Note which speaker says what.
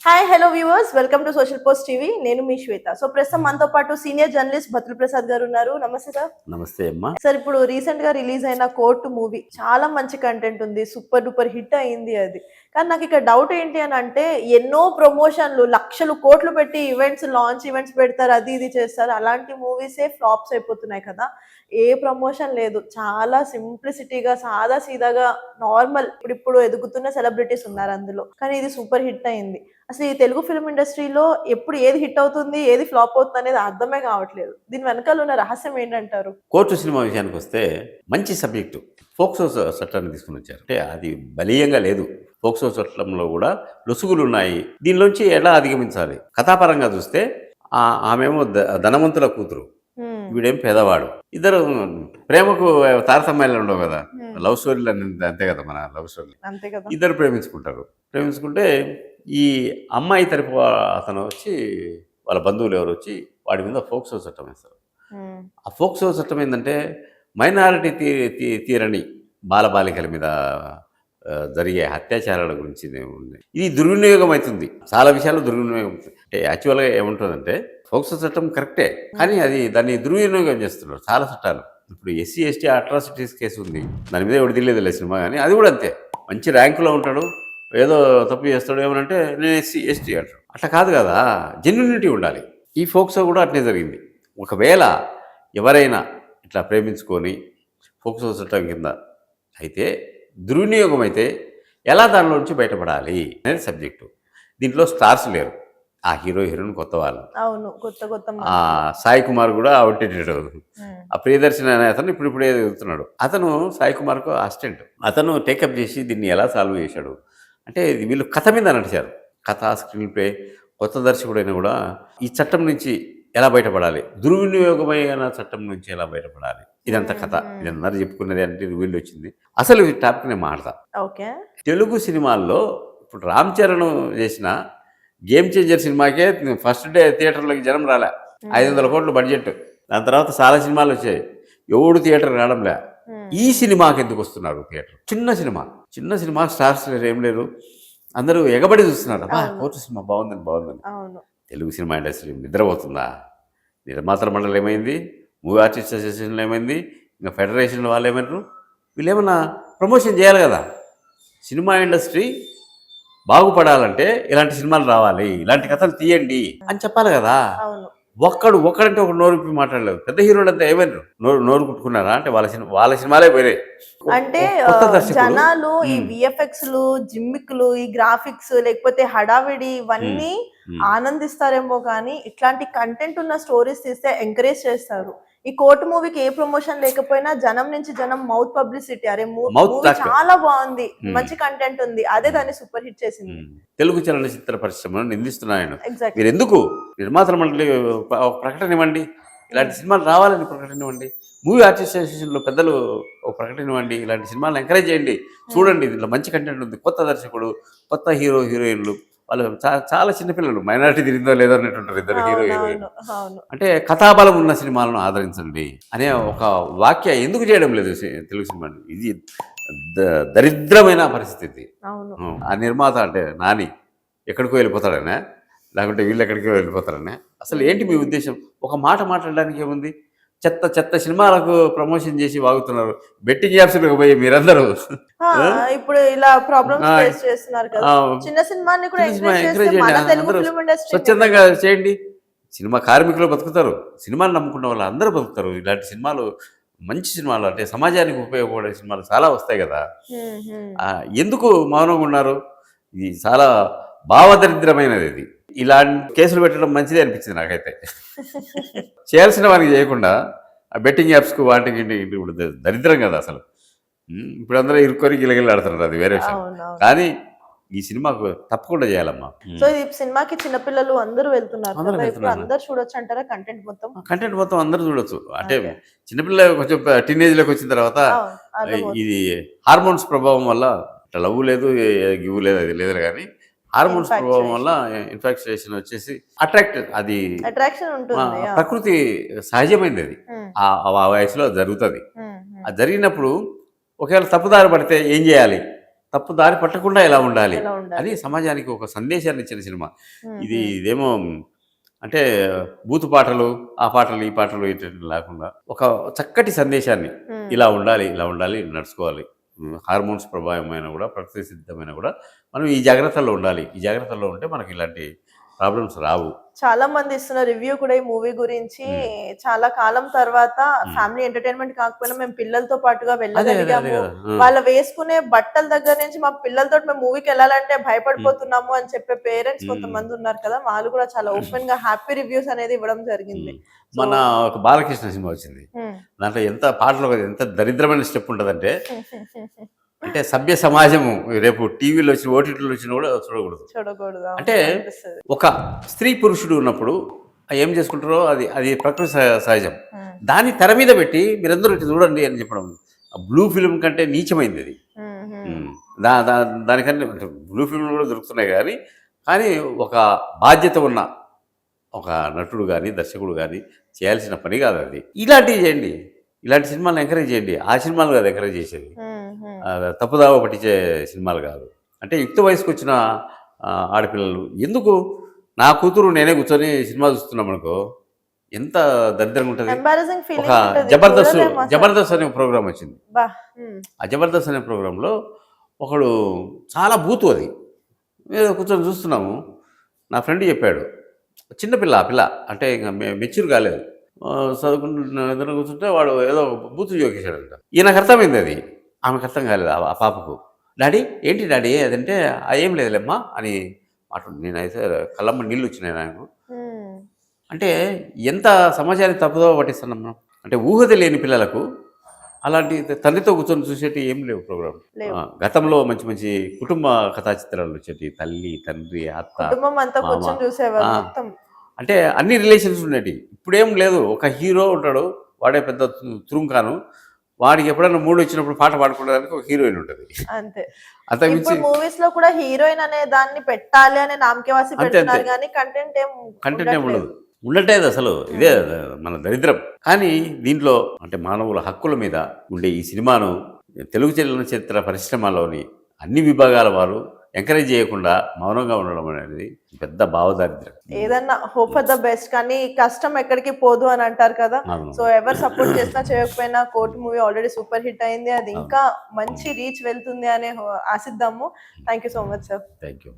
Speaker 1: Hi hello viewers welcome to social post TV. నేను మీ శ్వేత. So ప్రస్తుతం మనతో పాటు సీనియర్ జర్నలిస్ట్ భద్ర ప్రసాద్ గారు ఉన్నారు. నమస్తే సార్.
Speaker 2: నమస్తే అమ్మా.
Speaker 1: సార్, ఇప్పుడు రీసెంట్ గా రిలీజ్ అయిన కోర్టు మూవీ చాలా మంచి కంటెంట్ ఉంది, సూపర్ డూపర్ హిట్ అయింది అది. కానీ నాకు ఇక్కడ డౌట్ ఏంటి అని అంటే, ఎన్నో ప్రమోషన్లు లక్షలు కోట్లు పెట్టి ఈవెంట్స్ లాంచ్ ఈవెంట్స్ పెడతారు, అది ఇది చేస్తారు. అలాంటి మూవీసే ఫ్లాప్స్ అయిపోతున్నాయి కదా. ఏ ప్రమోషన్ లేదు, చాలా సింప్లిసిటీగా సాదా సీదాగా నార్మల్ ఇప్పుడు ఎదుగుతున్న సెలబ్రిటీస్ ఉన్నారు అందులో. కానీ ఇది సూపర్ హిట్ అయింది. అసలు ఈ తెలుగు ఫిల్మ్ ఇండస్ట్రీలో ఎప్పుడు ఏది హిట్ అవుతుంది, ఏది ఫ్లాప్ అవుతుంది అనేది అర్థమే కావట్లేదు. దీని వెనకాల ఉన్న రహస్యం ఏంటంటారు?
Speaker 2: కోర్టు సినిమా విషయానికి వస్తే మంచి సబ్జెక్టు. ఫోక్సో చట్టాన్ని తీసుకుని వచ్చారు. అంటే అది బలీయంగా లేదు. ఫోక్సో చట్టంలో కూడా లొసుగులు ఉన్నాయి. దీనిలోంచి ఎలా అధిగమించాలి? కథాపరంగా చూస్తే ఆమెమో ధనవంతుల కూతురు, వీడేం పేదవాడు. ఇద్దరు ప్రేమకు తారతమ్యాలు ఉండవు కదా. లవ్ స్టోరీలు అంతే కదా, మన లవ్ స్టోరీ. ఇద్దరు ప్రేమించుకుంటే ఈ అమ్మాయి తరపు అతను వచ్చి, వాళ్ళ బంధువులు ఎవరు వచ్చి వాడి మీద ఫోక్సో చట్టం వేస్తారు. ఆ ఫోక్సో చట్టం ఏంటంటే మైనారిటీ తీరని బాలబాలికల మీద జరిగే అత్యాచారాల గురించి ఉంది. ఇది దుర్వినియోగం అవుతుంది, చాలా విషయాలు దుర్వినియోగం అవుతుంది. అంటే యాక్చువల్గా ఏముంటుందంటే, ఫోక్సో చట్టం కరెక్టే, కానీ దాన్ని దుర్వినియోగం చేస్తున్నారు చాలా చట్టాలు. ఇప్పుడు ఎస్సీ ఎస్టీ అట్రాసిటీస్ కేసు ఉంది, దాని మీద ఎవడు తెలియదులే సినిమా. కానీ అది కూడా అంతే, మంచి ర్యాంకులో ఉంటాడు, ఏదో తప్పు చేస్తాడు, ఏమనంటే నేను ఎస్సీ ఎస్టీ అంటాడు. అట్లా కాదు కదా, జెన్యూనిటీ ఉండాలి. ఈ ఫోక్సో కూడా అట్లే జరిగింది. ఒకవేళ ఎవరైనా ఇట్లా ప్రేమించుకొని ఫోక్సో చట్టం కింద అయితే, దుర్వినియోగం అయితే ఎలా దానిలోంచి బయటపడాలి అనేది సబ్జెక్టు. దీంట్లో స్టార్స్ లేరు, ఆ హీరో హీరోయిన్ కొత్త వాళ్ళు.
Speaker 1: అవును, కొత్త
Speaker 2: సాయి కుమార్ కూడా అవుట్డేటెడ్. ఆ ప్రియదర్శన్ అనే అతను ఇప్పుడే ఎదుగుతున్నాడు. అతను సాయి కుమార్కు అసిస్టెంట్. అతను టేకప్ చేసి దీన్ని ఎలా సాల్వ్ చేశాడు అంటే, వీళ్ళు కథ మీద నడిచారు. కథ, స్క్రీన్ ప్లే. కొత్త దర్శకుడైనా కూడా ఈ చట్టం నుంచి ఎలా బయటపడాలి, దుర్వినియోగమైన చట్టం నుంచి ఎలా బయటపడాలి, ఇదంతా కథ. ఇదన్నారు చెప్పుకున్నది అంటే వీళ్ళు వచ్చింది. అసలు ఈ టాపిక్ నేను మాట్లాడతా.
Speaker 1: ఓకే.
Speaker 2: తెలుగు సినిమాల్లో ఇప్పుడు రామ్ చరణ్ చేసిన గేమ్ చేంజర్ సినిమాకే ఫస్ట్ డే థియేటర్లోకి జనం రాలే. 500 కోట్లు బడ్జెట్. దాని తర్వాత చాలా సినిమాలు వచ్చాయి, ఎవడు థియేటర్ రావడంలే. ఈ సినిమాకి ఎందుకు వస్తున్నారు థియేటర్? చిన్న సినిమా స్టార్స్ లేరు, ఏం లేరు, అందరూ ఎగబడి చూస్తున్నారు. అబ్బా కోర్టు సినిమా బాగుందని. తెలుగు సినిమా ఇండస్ట్రీ నిద్రపోతుందా? నిర్మాతల మండలి ఏమైంది, మూవీ ఆర్టిస్ట్ అసోసియేషన్లో ఏమైంది, ఇంకా ఫెడరేషన్ వాళ్ళు ఏమంటారు? వీళ్ళు ఏమన్నా ప్రమోషన్ చేయాలి కదా. సినిమా ఇండస్ట్రీ బాగుపడాలంటే ఇలాంటి సినిమాలు రావాలి, ఇలాంటి కథలు తీయండి అని చెప్పాలి కదా. ఒక్కడంటే ఒక నోరు విప్పి మాట్లాడలేదు. పెద్ద హీరోలు అంతా ఏమైనా నోరు కుట్టుకున్నారా అంటే వాళ్ళ సినిమాలే వేరే.
Speaker 1: అంటే జనాలు ఈ విఎఫ్ఎక్స్ లు, జిమ్మిక్లు, ఈ గ్రాఫిక్స్, లేకపోతే హడావిడి ఇవన్నీ ఆనందిస్తారేమో, కానీ ఇట్లాంటి కంటెంట్ ఉన్న స్టోరీస్ తీస్తే ఎంకరేజ్ చేస్తారు. ఈ కోర్టు మూవీకి ఏ ప్రమోషన్ లేకపోయినా జనం నుంచి జనం మౌత్ పబ్లిసిటీ, అరే మూవీ చాలా బాగుంది, మంచి కంటెంట్ ఉంది, అదే దాన్ని సూపర్ హిట్ చేసింది.
Speaker 2: తెలుగు చలనచిత్ర పరిశ్రమను నిందిస్తున్నాను. మీరు ఎందుకు నిర్మాతల మండలి ప్రకటన ఇవ్వండి, ఇలాంటి సినిమాలు రావాలని ప్రకటన ఇవ్వండి. మూవీ ఆర్టిస్ట్ అసోసియేషన్లో పెద్దలు ఒక ప్రకటన ఇవ్వండి, ఇలాంటి సినిమాలను ఎంకరేజ్ చేయండి. చూడండి, దీంట్లో మంచి కంటెంట్ ఉంది, కొత్త దర్శకుడు, కొత్త హీరో హీరోయిన్లు, వాళ్ళు చాలా చిన్నపిల్లలు, మైనారిటీ తిరిగిందో లేదో అన్నట్టుంటారు ఇద్దరు హీరో హీరోయిన్. అంటే కథాబలం ఉన్న సినిమాలను ఆదరించండి అనే ఒక వాక్య ఎందుకు చేయడం లేదు తెలుగు సినిమా? ఇది దరిద్రమైన పరిస్థితి. ఆ నిర్మాత అంటే నాని ఎక్కడికో వెళ్ళిపోతాడనే, లేకుంటే వీళ్ళు ఎక్కడికో వెళ్ళిపోతారనే. అసలు ఏంటి మీ ఉద్దేశం? ఒక మాట మాట్లాడడానికి ఏముంది? చెత్త సినిమాలకు ప్రమోషన్ చేసి వాగుతున్నారు. బెట్టింగ్ యాప్స్లకు పోయి మీరందరూ
Speaker 1: ఇప్పుడు ఇలా ప్రాబ్లమ్స్ ఫేస్ చేస్తున్నారు కదా. చిన్న సినిమాని కూడా ఎంకరేజ్ చేయండి,
Speaker 2: స్వచ్ఛందంగా చేయండి. సినిమా కార్మికులు బతుకుతారు, సినిమాని నమ్ముకున్న వాళ్ళు అందరూ బతుకుతారు. ఇలాంటి సినిమాలు, మంచి సినిమాలు, అంటే సమాజానికి ఉపయోగపడే సినిమాలు చాలా వస్తాయి కదా. ఎందుకు మౌనంగా ఉన్నారు? ఇది చాలా భావదరిద్రమైనది. ఇది ఇలాంటి కేసులు పెట్టడం మంచిదే అనిపించింది నాకైతే. చేయాల్సిన వారికి చేయకుండా ఆ బెట్టింగ్ యాప్స్కు వాటికి ఇప్పుడు దరిద్రం కదా అసలు. ఇప్పుడు అందరూ ఇరుక్కొని గిలగిలాడుతున్నారు, అది వేరే విషయం. కానీ ఈ సినిమాకు తప్పకుండా చేయాలమ్మా.
Speaker 1: సో ఈ సినిమాకి చిన్నపిల్లలు అందరూ వెళ్తున్నారు, అందరూ చూడొచ్చు అంటారా? కంటెంట్ మొత్తం
Speaker 2: అందరూ చూడొచ్చు. అంటే చిన్నపిల్లలు కొంచెం టీనేజ్లోకి వచ్చిన తర్వాత ఇది హార్మోన్స్ ప్రభావం వల్ల లవ్ లేదు, గివ్ లేదు, అది లేదు, కానీ హార్మోన్స్ ప్రభావం వల్ల ఇన్ఫాక్చుయేషన్ వచ్చేసి అట్రాక్షన్ ఉంటుంది. ప్రకృతి సహజమైనది, అది ఆ వయసులో జరుగుతుంది. అది జరిగినప్పుడు ఒకవేళ తప్పుదారి పడితే ఏం చేయాలి? తప్పు దారి పట్టకుండా ఎలా ఉండాలి
Speaker 1: ఎలా ఉండాలి.
Speaker 2: అని సమాజానికి ఒక సందేశాన్ని ఇచ్చిన సినిమా.
Speaker 1: హ్మ్.
Speaker 2: ఇదేమో అంటే బూతు పాటలు, ఆ పాటలు, ఈ పాటలు ఇటువంటి లేకుండా ఒక చక్కటి సందేశాన్ని
Speaker 1: హ్మ్.
Speaker 2: ఇలా ఉండాలి, ఇలా ఉండాలి, నడుచుకోవాలి. హార్మోన్స్ ప్రభావమైన కూడా, ప్రకృతి సిద్ధమైన కూడా మనం ఈ జాగ్రత్తల్లో ఉండాలి. ఈ జాగ్రత్తల్లో ఉంటే మనకి ఇలాంటి ప్రాబ్లమ్స్ రావు.
Speaker 1: చాలా మంది ఇస్తున్న రివ్యూ కూడా ఈ మూవీ గురించి
Speaker 2: హ్మ్.
Speaker 1: చాలా కాలం తర్వాత
Speaker 2: హ్మ్.
Speaker 1: ఫ్యామిలీ ఎంటర్‌టైన్‌మెంట్ కాకపోయినా మేము పిల్లలతో పాటుగా
Speaker 2: అదే
Speaker 1: వెళ్ళగలిగాము.
Speaker 2: కదా!
Speaker 1: వాళ్ళు వేసుకునే బట్టల దగ్గర నుంచి మా పిల్లలతోటి మేము మూవీకెళ్ళాలంటే
Speaker 2: హ్మ్.
Speaker 1: భయపడిపోతున్నాము అని చెప్పే పేరెంట్స్
Speaker 2: హ్మ్.
Speaker 1: కొంతమంది ఉన్నారు కదా! వాళ్ళు కూడా చాలా ఓపెన్‌గా హ్యాపీ రివ్యూస్ అనేది ఇవ్వడం జరిగింది.
Speaker 2: హ్మ్.
Speaker 1: సో
Speaker 2: మన ఒక బాలకృష్ణ సినిమా వచ్చింది.
Speaker 1: హ్మ్.
Speaker 2: దాంట్లో ఎంత పాటలో ఎంత దరిద్రమైన స్టెప్ ఉంటదంటే, అంటే సభ్య సమాజము రేపు టీవీలో వచ్చిన, ఓటీటీలో వచ్చినా కూడా చూడకూడదు.
Speaker 1: చూడకూడదు.
Speaker 2: అంటే
Speaker 1: అవును. అనిపిస్తది.
Speaker 2: ఒక స్త్రీ పురుషుడు ఉన్నప్పుడు ఏం చేసుకుంటారో అది అది ప్రకృతి సహజం.
Speaker 1: హ్మ్.
Speaker 2: దాన్ని తెర మీద పెట్టి మీరందరూ ఇటు చూడండి అని చెప్పడం. ఆ బ్లూ ఫిల్మ్ కంటే నీచమైంది అది.
Speaker 1: హ్మ్. హ్మ్.
Speaker 2: హ్మ్. దా దా దానికంటే అంటే బ్లూ ఫిల్మ్‌లు కూడా దొరుకుతున్నాయి గానీ, కానీ ఒక బాధ్యత ఉన్న ఒక నటుడు గాని, దర్శకుడు గాని చేయాల్సిన పని కాదది. ఇలాంటివి చేయండి. ఇలాంటి సినిమాలను ఎంకరేజ్ చేయండి. ఆ సినిమాలు కాదు ఎంకరేజ్ చేసేది.
Speaker 1: హ్మ్. హ్మ్.
Speaker 2: తప్పుదావ పట్టించే సినిమాలు కాదు. అంటే యుక్త వయసుకొచ్చిన ఆడపిల్లలు ఎందుకు నా కూతురు నేనే కూర్చొని సినిమా చూస్తున్నామనుకో, ఎంత దరిద్రంగా ఉంటది.
Speaker 1: ఎంబారసింగ్
Speaker 2: ఒక
Speaker 1: ఫీలింగ్ ఉంటది.
Speaker 2: 'జబర్దస్త్'
Speaker 1: చూడలేమసలు.
Speaker 2: అనే ఒక ప్రోగ్రామ్ వచ్చింది.
Speaker 1: అబ్బా! హ్మ్.
Speaker 2: ఆ 'జబర్దస్త్' అనే ప్రోగ్రామ్‌లో ఒకడు చాలా బూతు అది. ఏదో కూర్చొని చూస్తున్నాము. నా ఫ్రెండ్ చెప్పాడు. చిన్న పిల్ల ఆ పిల్ల. అంటే ఇంక మెచ్యూర్ కాలేదు. చదువుకుంటున్న ఎదురుగా కూర్చుంటే వాడు ఏదో బూతులు జోకేసాడంట. ఈయనకు అర్థమైందది. ఆమెకు అర్థం కాలేదు ఆ పాపకు. డాడీ ఏంటి డాడీ అదంటే, ఏం లేదులేమ్మా" అని నేనైతే కళ్ళమ్మట నీళ్ళొచ్చినాయి నాకు.
Speaker 1: హ్మ్.
Speaker 2: అంటే ఎంత సమాజాన్ని తప్పుదోవ పట్టిస్తున్నాం మనం. అంటే ఊహ తెలియని పిల్లలకు అలాంటి తండ్రితో కూర్చొని చూసేటివి ఏం లేవు ప్రోగ్రామ్‌లు.
Speaker 1: లేవు.
Speaker 2: గతంలో మంచి మంచి కుటుంబ కథా చిత్రాలు వచ్చేటివి. తల్లి, తండ్రి, అత్త,
Speaker 1: కుటుంబం అంతా
Speaker 2: మామ.
Speaker 1: కూర్చొని
Speaker 2: ఆ!
Speaker 1: చూసేవారు మొత్తం.
Speaker 2: అంటే అన్ని రిలేషన్స్ ఉండేటివి. ఇప్పుడేం లేదు. ఒక హీరో ఉంటాడు. వాడే పెద్ద తురుంకాను. వాడికి ఎప్పుడైనా మూడొచ్చినప్పుడు పాట పాడుకోవడానికి ఒక హీరోయిన్ ఉంటది.
Speaker 1: అంతే.
Speaker 2: అంతకు
Speaker 1: ఇప్పుడు
Speaker 2: మించి
Speaker 1: మూవీస్‌లో కూడా హీరోయిన్ అనే దాన్ని పెట్టాలి అనే నామకే
Speaker 2: అంతే అంతే.
Speaker 1: పెడుతున్నారు గానీ కంటెంట్ ఏం
Speaker 2: కంటెంట్ ఏమి
Speaker 1: ఉండట్లేదు.
Speaker 2: ఉండదు. ఉండట్లేదసలు. ఇదే
Speaker 1: హ్మ్.
Speaker 2: మన దరిద్రం. కానీ దీంట్లో అంటే మానవుల హక్కుల మీద ఉండే ఈ సినిమాను తెలుగు చలనచిత్ర పరిశ్రమలోని అన్ని విభాగాల వారు ఎంకరేజ్ చేయకుండా మౌనంగా ఉండడం అనేది పెద్ద భావదారిద్ర్యం.
Speaker 1: ఏదన్నా హోప్ ఫర్ ద బెస్ట్ కానీ కష్టం ఎక్కడికి పోదు అని అంటారు కదా!
Speaker 2: అవును.
Speaker 1: సో ఎవరు సపోర్ట్ చేసినా చేయకపోయినా 'Court' movie already super hit అయింది. అది
Speaker 2: అవును.
Speaker 1: ఇంకా మంచి రీచ్ వెళ్తుంది అనే ఆశిద్దాము. Thank you so much sir.
Speaker 2: Thank you.